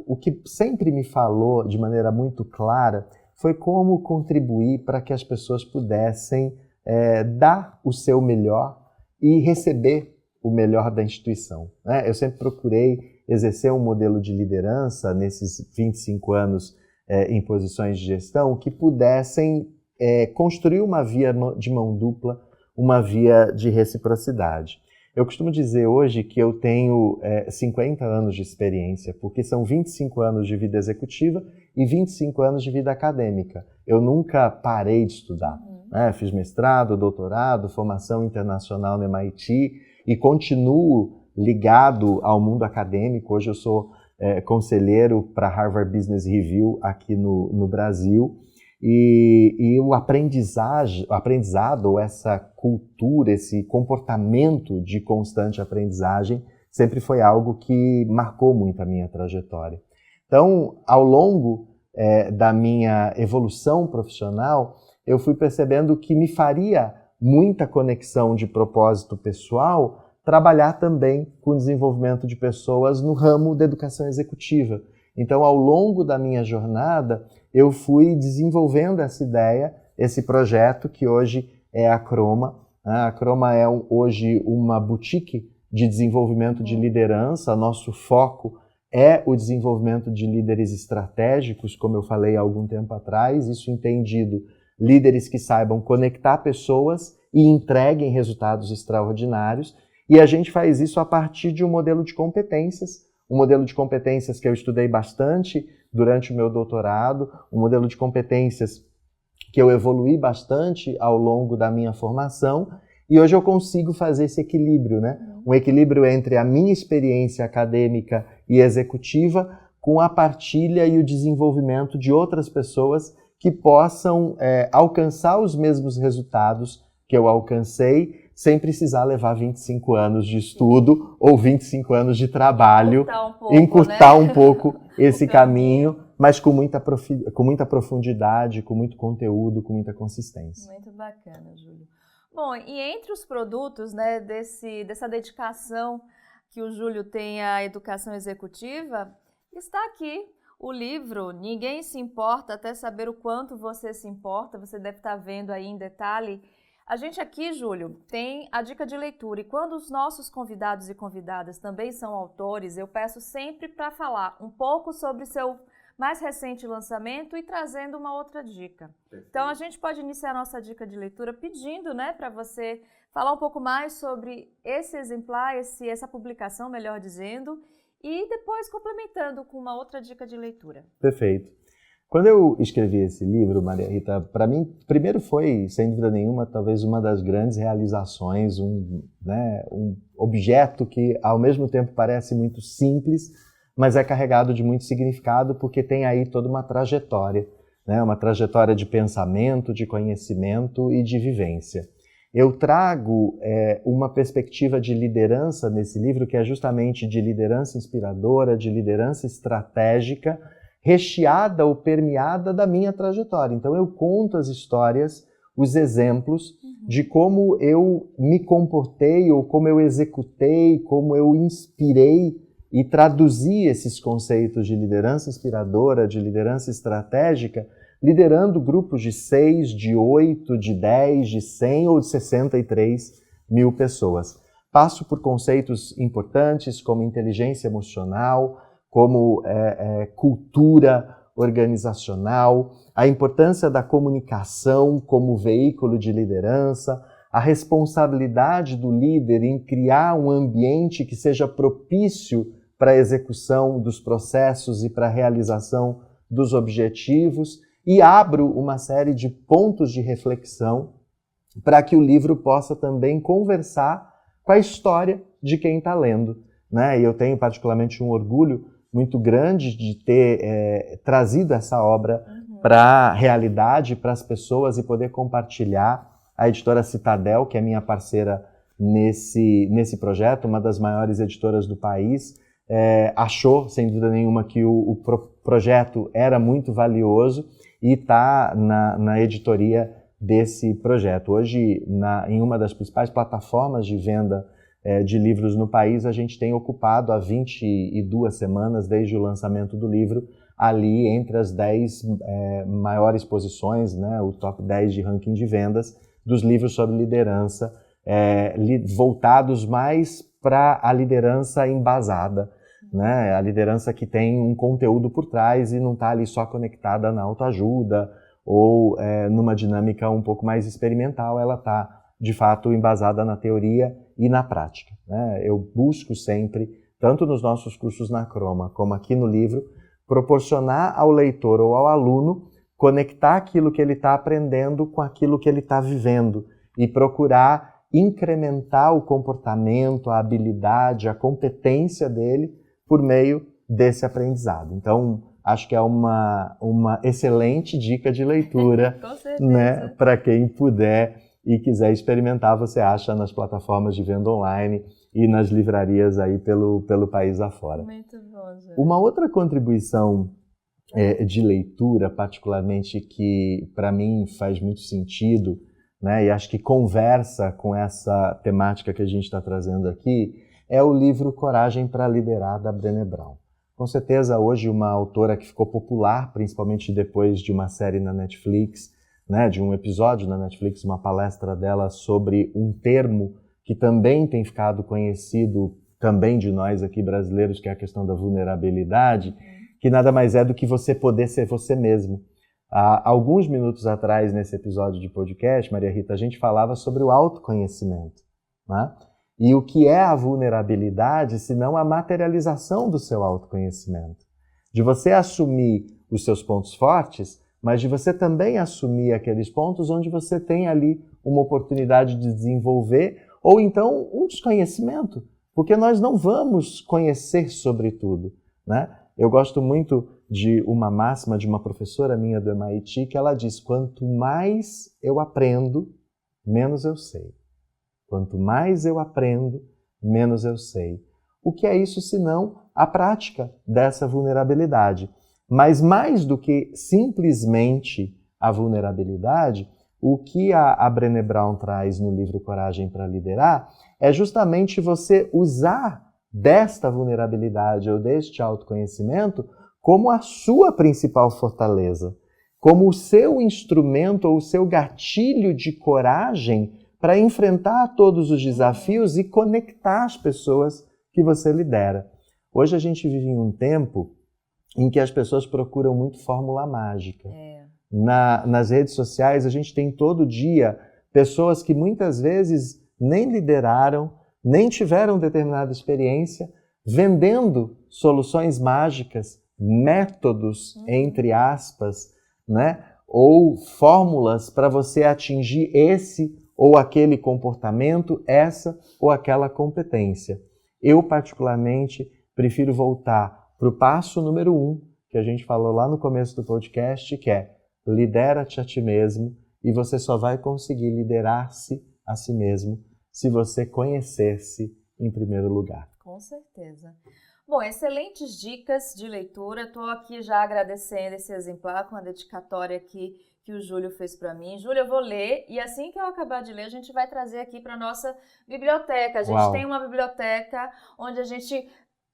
o que sempre me falou de maneira muito clara foi como contribuir para que as pessoas pudessem dar o seu melhor e receber o melhor da instituição, né? Eu sempre procurei exercer um modelo de liderança nesses 25 anos em posições de gestão que pudessem construir uma via de mão dupla, uma via de reciprocidade. Eu costumo dizer hoje que eu tenho 50 anos de experiência, porque são 25 anos de vida executiva e 25 anos de vida acadêmica. Eu nunca parei de estudar, né? Fiz mestrado, doutorado, formação internacional no MIT e continuo ligado ao mundo acadêmico. Hoje eu sou conselheiro para a Harvard Business Review aqui no Brasil. E o aprendizado, essa cultura, esse comportamento de constante aprendizagem sempre foi algo que marcou muito a minha trajetória. Então, ao longo da minha evolução profissional, eu fui percebendo que me faria muita conexão de propósito pessoal trabalhar também com o desenvolvimento de pessoas no ramo da educação executiva. Então, ao longo da minha jornada, eu fui desenvolvendo essa ideia, esse projeto que hoje é a Croma, A Croma é hoje uma boutique de desenvolvimento de liderança. Nosso foco é o desenvolvimento de líderes estratégicos, como eu falei há algum tempo atrás, isso entendido, líderes que saibam conectar pessoas e entreguem resultados extraordinários. E a gente faz isso a partir de um modelo de competências que eu estudei bastante durante o meu doutorado, um modelo de competências que eu evoluí bastante ao longo da minha formação, e hoje eu consigo fazer esse equilíbrio, né? Um equilíbrio entre a minha experiência acadêmica e executiva com a partilha e o desenvolvimento de outras pessoas que possam alcançar os mesmos resultados que eu alcancei, sem precisar levar 25 anos de estudo ou 25 anos de trabalho, encurtar um pouco esse caminho, mas com muita profundidade, com muito conteúdo, com muita consistência. Muito bacana, Júlio. Bom, e entre os produtos, né, dessa dedicação que o Júlio tem à educação executiva, está aqui o livro Ninguém Se Importa Até Saber o Quanto Você Se Importa. Você deve estar vendo aí em detalhe. A gente aqui, Júlio, tem a dica de leitura, e quando os nossos convidados e convidadas também são autores, eu peço sempre para falar um pouco sobre seu mais recente lançamento e trazendo uma outra dica. Então, a gente pode iniciar a nossa dica de leitura pedindo, né, para você falar um pouco mais sobre esse exemplar, essa publicação, melhor dizendo, e depois complementando com uma outra dica de leitura. Perfeito. Quando eu escrevi esse livro, Maria Rita, para mim, primeiro foi, sem dúvida nenhuma, talvez uma das grandes realizações, um objeto que, ao mesmo tempo, parece muito simples, mas é carregado de muito significado, porque tem aí toda uma trajetória, né? Uma trajetória de pensamento, de conhecimento e de vivência. Eu trago uma perspectiva de liderança nesse livro, que é justamente de liderança inspiradora, de liderança estratégica, recheada ou permeada da minha trajetória. Então eu conto as histórias, os exemplos de como eu me comportei, ou como eu executei, como eu inspirei e traduzi esses conceitos de liderança inspiradora, de liderança estratégica, liderando grupos de 6, de 8, de 10, de 100 ou de 63 mil pessoas. Passo por conceitos importantes como inteligência emocional, como cultura organizacional, a importância da comunicação como veículo de liderança, a responsabilidade do líder em criar um ambiente que seja propício para a execução dos processos e para a realização dos objetivos, e abro uma série de pontos de reflexão para que o livro possa também conversar com a história de quem está lendo, né? E eu tenho particularmente um orgulho muito grande de ter trazido essa obra para a realidade, para as pessoas, e poder compartilhar. A editora Citadel, que é minha parceira nesse projeto, uma das maiores editoras do país, achou, sem dúvida nenhuma, que o projeto era muito valioso e está na editoria desse projeto. Hoje, em uma das principais plataformas de venda de livros no país, a gente tem ocupado há 22 semanas, desde o lançamento do livro, ali entre as 10 maiores posições, né, o top 10 de ranking de vendas dos livros sobre liderança, voltados mais para a liderança embasada, né, a liderança que tem um conteúdo por trás e não está ali só conectada na autoajuda ou numa dinâmica um pouco mais experimental. Ela está, de fato, embasada na teoria e na prática, né? Eu busco sempre, tanto nos nossos cursos na Croma, como aqui no livro, proporcionar ao leitor ou ao aluno conectar aquilo que ele está aprendendo com aquilo que ele está vivendo e procurar incrementar o comportamento, a habilidade, a competência dele por meio desse aprendizado. Então, acho que é uma excelente dica de leitura, né, para quem puder e quiser experimentar. Você acha nas plataformas de venda online e nas livrarias aí pelo país afora. Muito bom, Júlio. Uma outra contribuição de leitura, particularmente, que para mim faz muito sentido, né, e acho que conversa com essa temática que a gente está trazendo aqui, é o livro Coragem para Liderar, da Brené Brown. Com certeza, hoje, uma autora que ficou popular, principalmente depois de uma série na Netflix, né, de um episódio na Netflix, uma palestra dela sobre um termo que também tem ficado conhecido também de nós aqui brasileiros, que é a questão da vulnerabilidade, que nada mais é do que você poder ser você mesmo. Há alguns minutos atrás, nesse episódio de podcast, Maria Rita, a gente falava sobre o autoconhecimento, né? E o que é a vulnerabilidade, se não a materialização do seu autoconhecimento? De você assumir os seus pontos fortes, mas de você também assumir aqueles pontos onde você tem ali uma oportunidade de desenvolver ou então um desconhecimento, porque nós não vamos conhecer sobre tudo, né? Eu gosto muito de uma máxima de uma professora minha do MIT que ela diz: quanto mais eu aprendo, menos eu sei. Quanto mais eu aprendo, menos eu sei. O que é isso senão a prática dessa vulnerabilidade? Mas mais do que simplesmente a vulnerabilidade, o que a Brené Brown traz no livro Coragem para Liderar é justamente você usar desta vulnerabilidade ou deste autoconhecimento como a sua principal fortaleza, como o seu instrumento ou o seu gatilho de coragem para enfrentar todos os desafios e conectar as pessoas que você lidera. Hoje a gente vive em um tempo em que as pessoas procuram muito fórmula mágica. Nas redes sociais a gente tem todo dia pessoas que muitas vezes nem lideraram, nem tiveram determinada experiência, vendendo soluções mágicas, métodos, entre aspas, né? Ou fórmulas para você atingir esse ou aquele comportamento, essa ou aquela competência. Eu, particularmente, prefiro voltar para o passo número 1, que a gente falou lá no começo do podcast, que é lidera-te a ti mesmo, e você só vai conseguir liderar-se a si mesmo se você conhecer-se em primeiro lugar. Com certeza. Bom, excelentes dicas de leitura. Estou aqui já agradecendo esse exemplar com a dedicatória aqui que o Júlio fez para mim. Júlio, eu vou ler e assim que eu acabar de ler, a gente vai trazer aqui para a nossa biblioteca. A gente tem uma biblioteca onde a gente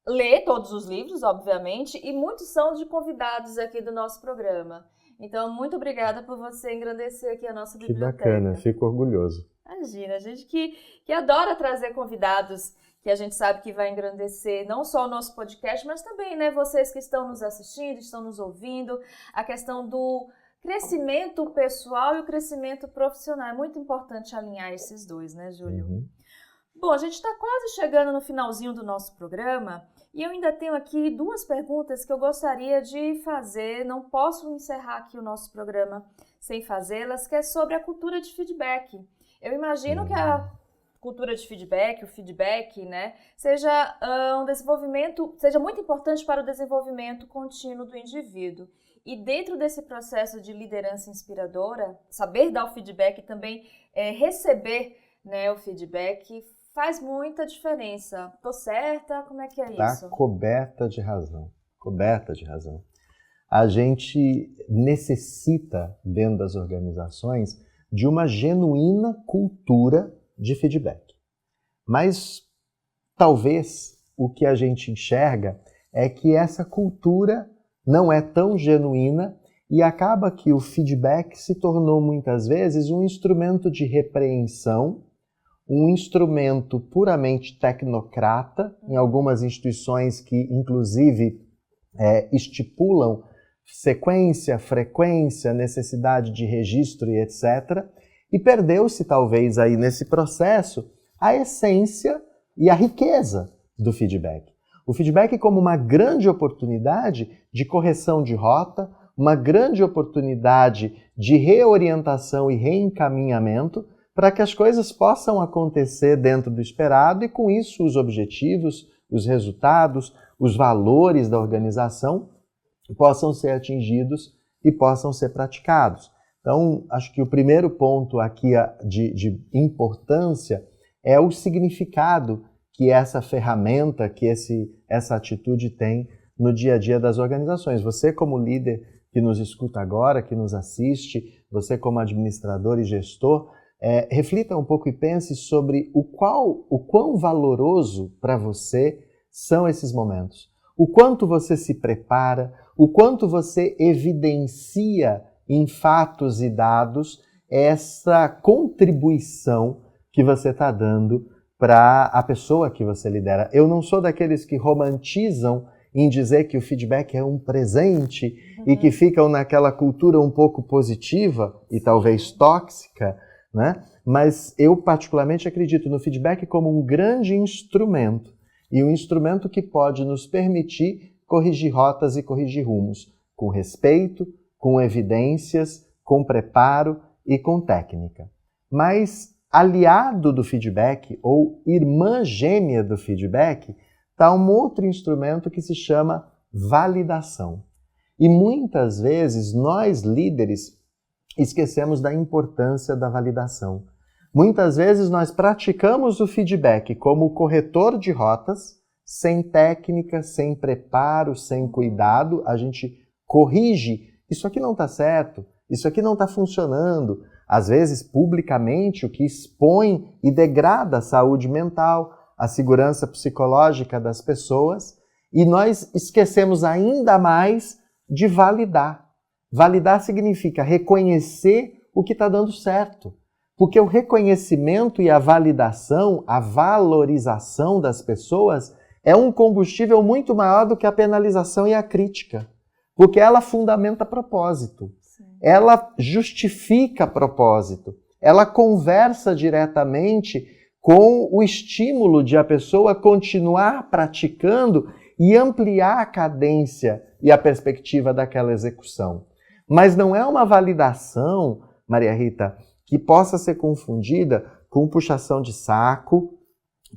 lê todos os livros, obviamente, e muitos são de convidados aqui do nosso programa. Então, muito obrigada por você engrandecer aqui a nossa biblioteca. Que bacana, fico orgulhoso. Imagina, a gente que adora trazer convidados que a gente sabe que vai engrandecer não só o nosso podcast, mas também, né, vocês que estão nos assistindo, estão nos ouvindo, a questão do crescimento pessoal e o crescimento profissional. É muito importante alinhar esses dois, né, Júlio? Bom, a gente está quase chegando no finalzinho do nosso programa e eu ainda tenho aqui 2 perguntas que eu gostaria de fazer. Não posso encerrar aqui o nosso programa sem fazê-las, que é sobre a cultura de feedback. Eu imagino que a cultura de feedback, o feedback, né, seja um desenvolvimento, seja muito importante para o desenvolvimento contínuo do indivíduo. E dentro desse processo de liderança inspiradora, saber dar o feedback e também receber, né, o feedback faz muita diferença. Tô certa? Como é que é isso? Tá coberta de razão. Coberta de razão. A gente necessita, dentro das organizações, de uma genuína cultura de feedback. Mas talvez o que a gente enxerga é que essa cultura não é tão genuína e acaba que o feedback se tornou muitas vezes um instrumento de repreensão, um instrumento puramente tecnocrata, em algumas instituições que inclusive estipulam sequência, frequência, necessidade de registro e etc. E perdeu-se talvez aí nesse processo a essência e a riqueza do feedback. O feedback como uma grande oportunidade de correção de rota, uma grande oportunidade de reorientação e reencaminhamento para que as coisas possam acontecer dentro do esperado e com isso os objetivos, os resultados, os valores da organização possam ser atingidos e possam ser praticados. Então, acho que o primeiro ponto aqui de importância é o significado que essa ferramenta, que essa atitude tem no dia a dia das organizações. Você como líder que nos escuta agora, que nos assiste, você como administrador e gestor, reflita um pouco e pense sobre o quão valoroso para você são esses momentos. O quanto você se prepara, o quanto você evidencia em fatos e dados essa contribuição que você está dando para a pessoa que você lidera. Eu não sou daqueles que romantizam em dizer que o feedback é um presente e que ficam naquela cultura um pouco positiva e talvez tóxica, né? Mas eu particularmente acredito no feedback como um grande instrumento e um instrumento que pode nos permitir corrigir rotas e corrigir rumos com respeito, com evidências, com preparo e com técnica. Mas aliado do feedback ou irmã gêmea do feedback está um outro instrumento que se chama validação. E muitas vezes nós líderes esquecemos da importância da validação. Muitas vezes nós praticamos o feedback como corretor de rotas, sem técnica, sem preparo, sem cuidado, a gente corrige, isso aqui não está certo, isso aqui não está funcionando. Às vezes, publicamente, o que expõe e degrada a saúde mental, a segurança psicológica das pessoas, e nós esquecemos ainda mais de validar. Validar significa reconhecer o que está dando certo. Porque o reconhecimento e a validação, a valorização das pessoas é um combustível muito maior do que a penalização e a crítica. Porque ela fundamenta propósito. Sim. Ela justifica propósito. Ela conversa diretamente com o estímulo de a pessoa continuar praticando e ampliar a cadência e a perspectiva daquela execução. Mas não é uma validação, Maria Rita, que possa ser confundida com puxação de saco,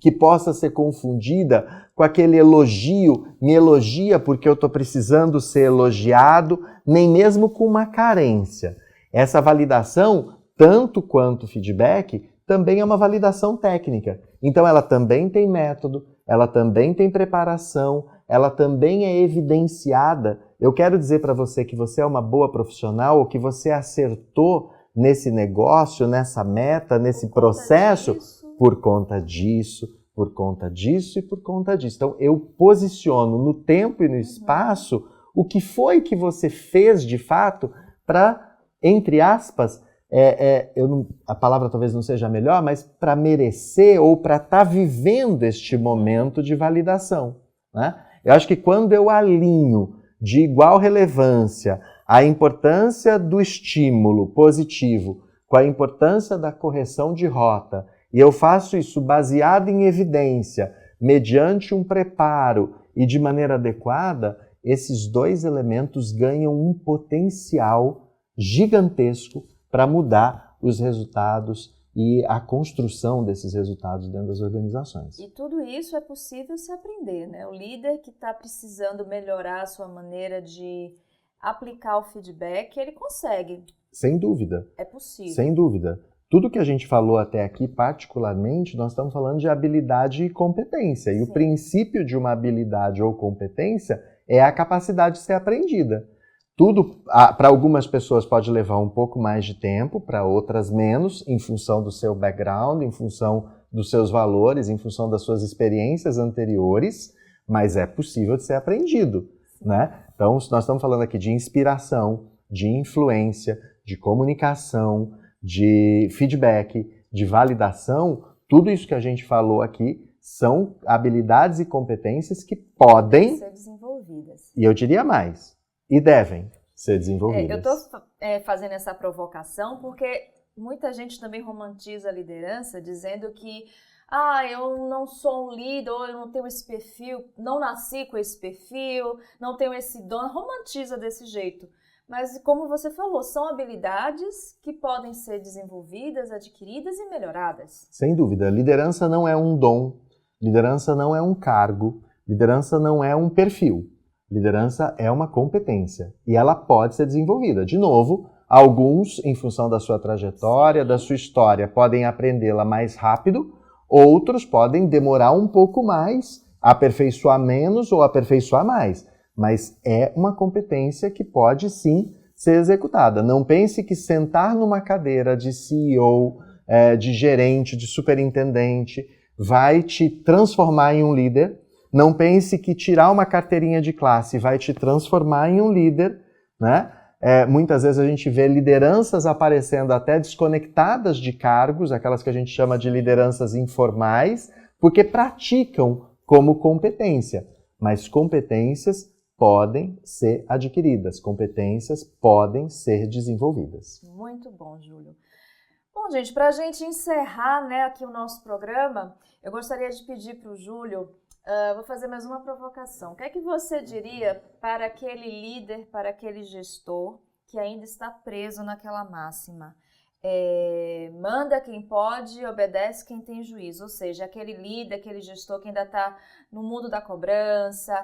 que possa ser confundida com aquele elogio, me elogia porque eu estou precisando ser elogiado, nem mesmo com uma carência. Essa validação, tanto quanto o feedback, também é uma validação técnica. Então ela também tem método, ela também tem preparação, ela também é evidenciada. Eu quero dizer para você que você é uma boa profissional ou que você acertou nesse negócio, nessa meta, nesse processo, por conta disso, por conta disso e por conta disso. Então, eu posiciono no tempo e no espaço o que foi que você fez de fato para, entre aspas, a palavra talvez não seja a melhor, mas para merecer ou para estar vivendo este momento de validação, né? Eu acho que quando eu alinho de igual relevância a importância do estímulo positivo com a importância da correção de rota, e eu faço isso baseado em evidência, mediante um preparo e de maneira adequada, esses dois elementos ganham um potencial gigantesco para mudar os resultados e a construção desses resultados dentro das organizações. E tudo isso é possível se aprender, né? O líder que está precisando melhorar a sua maneira de aplicar o feedback, ele consegue. Sem dúvida. É possível. Sem dúvida. Tudo que a gente falou até aqui, particularmente, nós estamos falando de habilidade e competência. E o princípio de uma habilidade ou competência é a capacidade de ser aprendida. Tudo, para algumas pessoas, pode levar um pouco mais de tempo, para outras menos, em função do seu background, em função dos seus valores, em função das suas experiências anteriores, mas é possível de ser aprendido, né? Então, nós estamos falando aqui de inspiração, de influência, de comunicação, de feedback, de validação. Tudo isso que a gente falou aqui são habilidades e competências que podem ser desenvolvidas. E eu diria mais, e devem ser desenvolvidas. Eu estou fazendo essa provocação porque muita gente também romantiza a liderança dizendo que eu não sou um líder, ou eu não tenho esse perfil, não nasci com esse perfil, não tenho esse dom, romantiza desse jeito. Mas, como você falou, são habilidades que podem ser desenvolvidas, adquiridas e melhoradas. Sem dúvida. Liderança não é um dom, liderança não é um cargo, liderança não é um perfil. Liderança é uma competência e ela pode ser desenvolvida. De novo, alguns, em função da sua trajetória, da sua história, podem aprendê-la mais rápido, outros podem demorar um pouco mais, aperfeiçoar menos ou aperfeiçoar mais. Mas é uma competência que pode sim ser executada. Não pense que sentar numa cadeira de CEO, de gerente, de superintendente, vai te transformar em um líder. Não pense que tirar uma carteirinha de classe vai te transformar em um líder, né? Muitas vezes a gente vê lideranças aparecendo até desconectadas de cargos, aquelas que a gente chama de lideranças informais, porque praticam como competência. Mas competências podem ser adquiridas, competências podem ser desenvolvidas. Muito bom, Júlio. Bom, gente, para a gente encerrar, né, aqui o nosso programa, eu gostaria de pedir para o Júlio, vou fazer mais uma provocação. O que é que você diria para aquele líder, para aquele gestor que ainda está preso naquela máxima? Manda quem pode, obedece quem tem juízo. Ou seja, aquele líder, aquele gestor que ainda está no mundo da cobrança,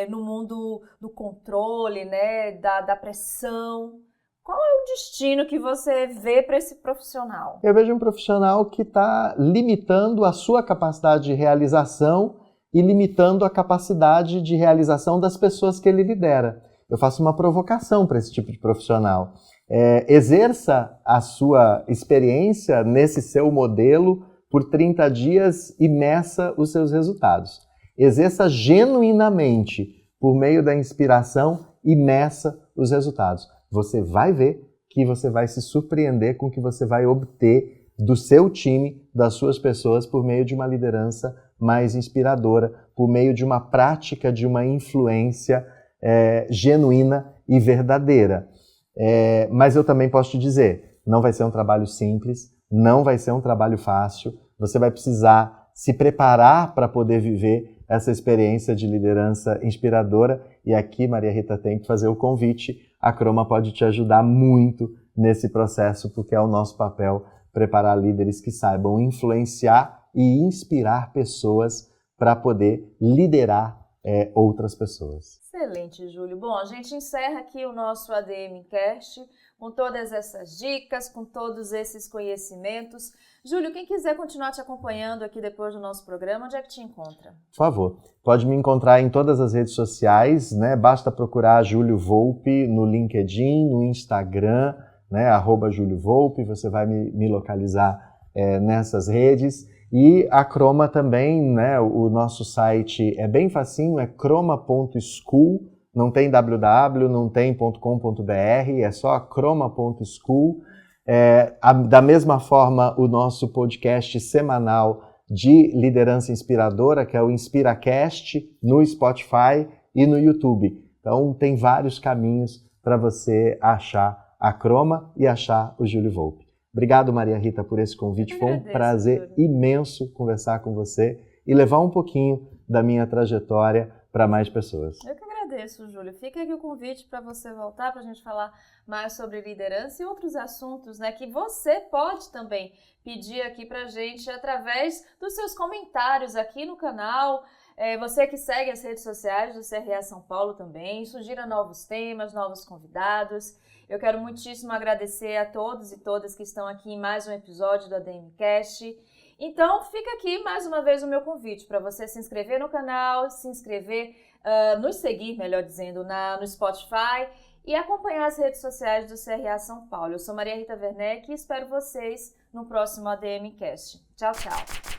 no mundo do controle, né, da pressão. Qual é o destino que você vê para esse profissional? Eu vejo um profissional que está limitando a sua capacidade de realização e limitando a capacidade de realização das pessoas que ele lidera. Eu faço uma provocação para esse tipo de profissional. Exerça a sua experiência nesse seu modelo por 30 dias e meça os seus resultados. Exerça genuinamente por meio da inspiração e meça os resultados. Você vai ver que você vai se surpreender com o que você vai obter do seu time, das suas pessoas, por meio de uma liderança mais inspiradora, por meio de uma prática, de uma influência genuína e verdadeira. Mas eu também posso te dizer, não vai ser um trabalho simples, não vai ser um trabalho fácil, você vai precisar se preparar para poder viver essa experiência de liderança inspiradora. E aqui, Maria Rita, tem que fazer o convite. A Croma pode te ajudar muito nesse processo, porque é o nosso papel preparar líderes que saibam influenciar e inspirar pessoas para poder liderar outras pessoas. Excelente, Júlio. Bom, a gente encerra aqui o nosso ADM Cast com todas essas dicas, com todos esses conhecimentos. Júlio, quem quiser continuar te acompanhando aqui depois do nosso programa, onde é que te encontra? Por favor, pode me encontrar em todas as redes sociais, né? Basta procurar Júlio Volpe no LinkedIn, no Instagram, né? @Júlio Volpe, você vai me localizar nessas redes. E a Croma também, né? O nosso site é bem facinho, é croma.school, não tem www, não tem .com.br, é só croma.school. Da mesma forma, o nosso podcast semanal de liderança inspiradora, que é o InspiraCast, no Spotify e no YouTube. Então, tem vários caminhos para você achar a Croma e achar o Júlio Volpe. Obrigado, Maria Rita, por esse convite. Foi um prazer imenso conversar com você e levar um pouquinho da minha trajetória para mais pessoas. Eu que agradeço, Júlio. Fica aqui o convite para você voltar, para a gente falar mais sobre liderança e outros assuntos, né, que você pode também pedir aqui para a gente através dos seus comentários aqui no canal. Você que segue as redes sociais do CRA São Paulo também, sugira novos temas, novos convidados. Eu quero muitíssimo agradecer a todos e todas que estão aqui em mais um episódio do ADMcast. Então, fica aqui mais uma vez o meu convite para você se inscrever no canal, se inscrever, nos seguir, melhor dizendo, no Spotify e acompanhar as redes sociais do CRA São Paulo. Eu sou Maria Rita Werneck e espero vocês no próximo ADMcast. Tchau, tchau!